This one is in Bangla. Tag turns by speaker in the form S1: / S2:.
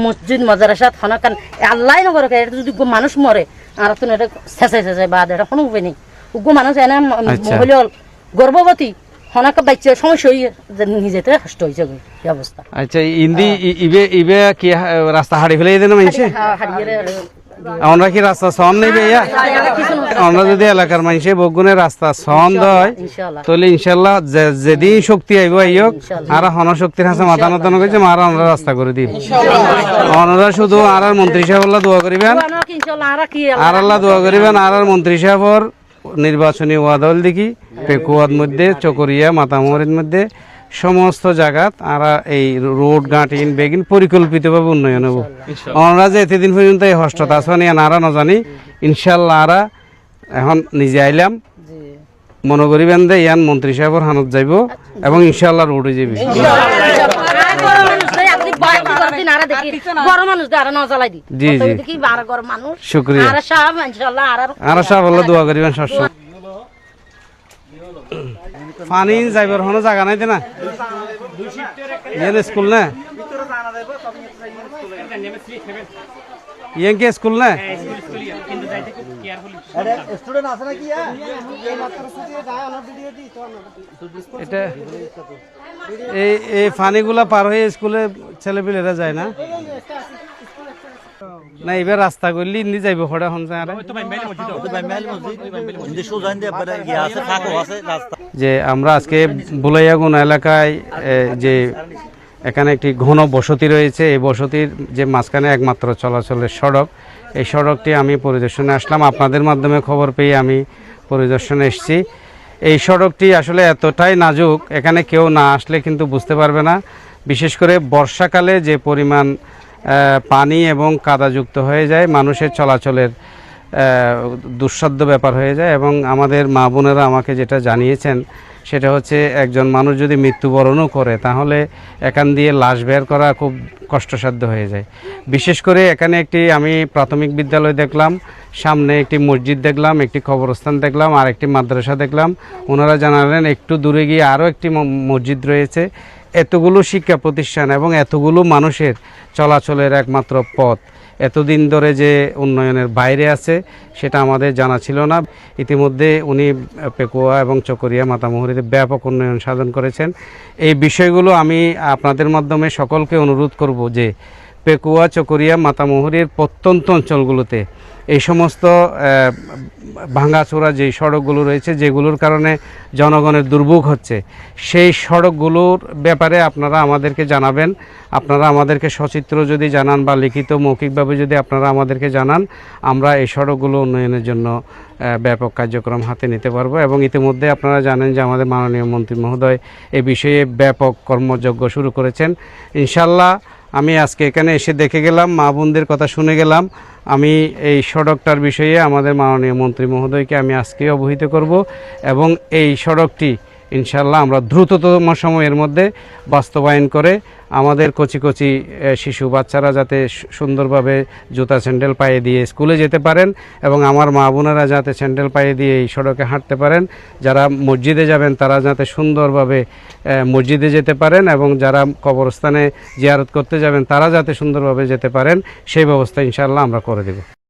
S1: মসজিদ মাদ্রাসাত হনাকান আল্লাহ নগর এটা যদি মানুষ মরে আর তো এটা শেষে শেষে বাদ এটা কোনো উপায় নেই উগ্র মানুষ এনে হলে গর্ভবতী হনাকা বাচ্চা সমস্যা হয়ে নিজেতে কষ্ট হয়েছে এই অবস্থা।
S2: আচ্ছা ইন্দি ইবে ইবে কি রাস্তা হাড়ি ফেলে দেন মানুষে আমরা কি রাস্তা সন নেবে আমরা যদি এলাকার মানুষে বগুনের রাস্তা সন দেয় তাহলে ইনশাল্লাহ যেদিন শক্তি আইব আইক আর হনশক্তির হাসে মাথা নতানো করেছে আর আমরা রাস্তা করে দিব ওনারা শুধু আর মন্ত্রী সাহেব দোয়া করিবেন আর আল্লাহ দোয়া করিবেন আর মন্ত্রী সাহেবর নির্বাচনী ওয়াদল দেখি পেকুয়ার মধ্যে চকরিয়া মাতামহরের মধ্যে সমস্ত জায়গাত আর এই রোড গাঁটিন বেগিন পরিকল্পিতভাবে উন্নয়ন হব আমরা যে এতদিন পর্যন্ত এই হস্ততা আসনি আরা নজানি ইনশাল্লাহ আরা এখন নিজে আইলাম মনে করিবেন যে ইয়ান মন্ত্রী সাহেবর হানত যাইব এবং ইনশাল্লাহ রোডে যাবি জি জি শুক্রিয়া আর সাহেব আল্লাহ দোয়া করিবেন সবসময় পানি যাইবার কোনো জায়গা নাই না স্কুল না ইয়ে স্কুল না এটা এই পানিগুলা পার হয়ে স্কুলে ছেলেপিলেরা যায় না না এবার রাস্তা করলি ইন্দি যাইব খড়া হন যে আমরা আজকে বুলাইয়াগুন এলাকায় যে এখানে একটি ঘন বসতি রয়েছে এই বসতির যে মাঝখানে একমাত্র চলাচলের সড়ক এই সড়কটি আমি পরিদর্শনে আসলাম আপনাদের মাধ্যমে খবর পেয়ে আমি পরিদর্শনে এসেছি এই সড়কটি আসলে এতটাই নাজুক এখানে কেউ না আসলে কিন্তু বুঝতে পারবে না বিশেষ করে বর্ষাকালে যে পরিমাণ পানি এবং কাদাযুক্ত হয়ে যায় মানুষের চলাচলের দুঃসাধ্য ব্যাপার হয়ে যায় এবং আমাদের মা বোনেরা আমাকে যেটা জানিয়েছেন সেটা হচ্ছে একজন মানুষ যদি মৃত্যুবরণও করে তাহলে এখান দিয়ে লাশ বের করা খুব কষ্টসাধ্য হয়ে যায় বিশেষ করে এখানে একটি আমি প্রাথমিক বিদ্যালয় দেখলাম সামনে একটি মসজিদ দেখলাম একটি কবরস্থান দেখলাম আর একটি মাদ্রাসা দেখলাম ওনারা জানালেন একটু দূরে গিয়ে আরও একটি মসজিদ রয়েছে এতগুলো শিক্ষা প্রতিষ্ঠান এবং এতগুলো মানুষের চলাচলের একমাত্র পথ এতদিন ধরে যে উন্নয়নের বাইরে আছে সেটা আমাদের জানা ছিল না ইতিমধ্যে উনি পেকুয়া এবং চকরিয়া মাতামহরিতে ব্যাপক উন্নয়ন সাধন করেছেন এই বিষয়গুলো আমি আপনাদের মাধ্যমে সকলকে অনুরোধ করব যে পেকুয়া চকরিয়া মাতামহরির প্রত্যন্ত অঞ্চলগুলোতে এই সমস্ত ভাঙাচোরা যেই সড়কগুলো রয়েছে যেগুলোর কারণে জনগণের দুর্ভোগ হচ্ছে সেই সড়কগুলোর ব্যাপারে আপনারা আমাদেরকে জানাবেন আপনারা আমাদেরকে সচিত্র যদি জানান বা লিখিত মৌখিকভাবে যদি আপনারা আমাদেরকে জানান আমরা এই সড়কগুলো উন্নয়নের জন্য ব্যাপক কার্যক্রম হাতে নিতে পারবো এবং ইতিমধ্যে আপনারা জানেন যে আমাদের মাননীয় মন্ত্রী মহোদয় এ বিষয়ে ব্যাপক কর্মযজ্ঞ শুরু করেছেন ইনশাল্লাহ আমি আজকে এখানে এসে দেখে গেলাম মা বোনদের কথা শুনে গেলাম আমি এই সড়কটার বিষয়ে আমাদের মাননীয় মন্ত্রী মহোদয়কে আমি আজকে অবহিত করব এবং এই সড়কটি ইনশাল্লাহ আমরা দ্রুততম সময়ের মধ্যে বাস্তবায়ন করে আমাদের কচি কচি শিশু বাচ্চারা যাতে সুন্দরভাবে জুতা স্যান্ডেল পায়ে দিয়ে স্কুলে যেতে পারেন এবং আমার মা বোনেরা যাতে স্যান্ডেল পায়ে দিয়ে এই সড়কে হাঁটতে পারেন যারা মসজিদে যাবেন তারা যাতে সুন্দরভাবে মসজিদে যেতে পারেন এবং যারা কবরস্থানে জিয়ারত করতে যাবেন তারা যাতে সুন্দরভাবে যেতে পারেন সেই ব্যবস্থা ইনশাল্লাহ আমরা করে দেব।